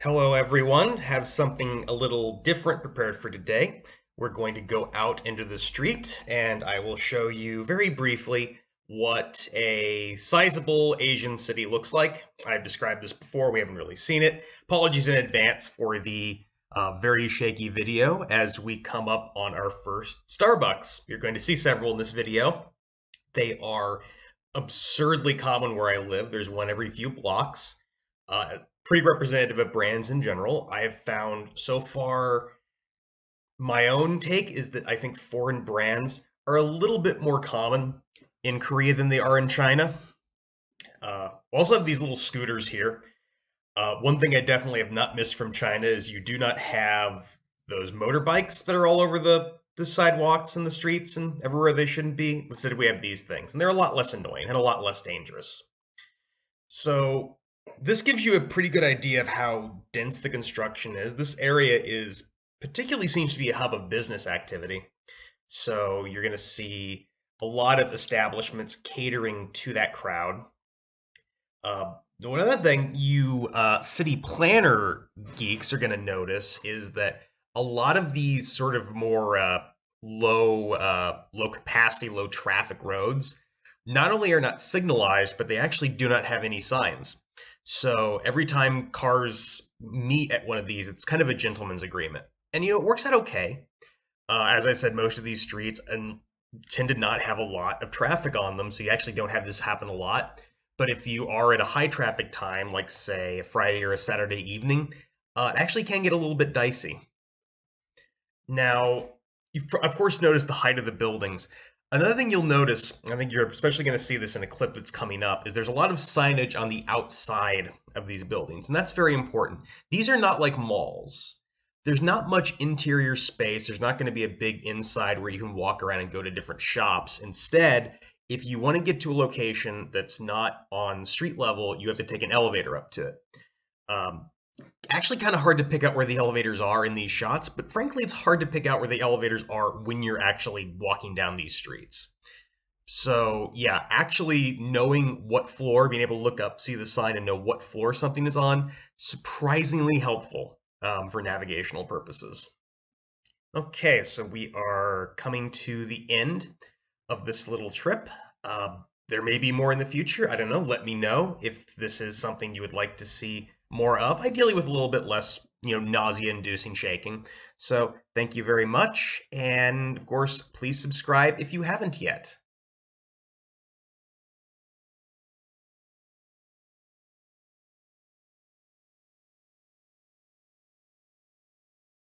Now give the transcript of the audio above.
Hello, everyone. Have something a little different prepared for today. We're going to go out into the street and I will show you very briefly what a sizable Asian city looks like. I've described this before, we haven't really seen it. Apologies in advance for the very shaky video as we come up on our first Starbucks. You're going to see several in this video. They are absurdly common where I live. There's one every few blocks. Pretty representative of brands in general. I have found so far, my own take is that I think foreign brands are a little bit more common in Korea than they are in China. Also have these little scooters here. One thing I definitely have not missed from China is you do not have those motorbikes that are all over the sidewalks and the streets and everywhere they shouldn't be. Instead, we have these things, and they're a lot less annoying and a lot less dangerous. So this gives you a pretty good idea of how dense the construction is. This area is particularly seems to be a hub of business activity. So you're going to see a lot of establishments catering to that crowd. One other thing you city planner geeks are going to notice is that a lot of these sort of more low capacity, low traffic roads not only are not signalized, but they actually do not have any signs. So every time cars meet at one of these, it's kind of a gentleman's agreement, and it works out okay. As I said, most of these streets tend to not have a lot of traffic on them, so you actually don't have this happen a lot. But if you are at a high traffic time, like say a Friday or a Saturday evening, it actually can get a little bit dicey. Now, you've of course noticed the height of the buildings. Another thing you'll notice, I think you're especially going to see this in a clip that's coming up, is there's a lot of signage on the outside of these buildings, and that's very important. These are not like malls. There's not much interior space. There's not going to be a big inside where you can walk around and go to different shops. Instead, if you want to get to a location that's not on street level, you have to take an elevator up to it. Um, Actually kind of hard to pick out where the elevators are in these shots, but frankly, it's hard to pick out where the elevators are when you're actually walking down these streets. So, yeah, actually knowing what floor, being able to look up, see the sign, and know what floor something is on, surprisingly helpful for navigational purposes. Okay, so we are coming to the end of this little trip. There may be more in the future. I don't know. Let me know if this is something you would like to see more of, ideally with a little bit less, nausea-inducing shaking. So thank you very much. And of course, please subscribe if you haven't yet.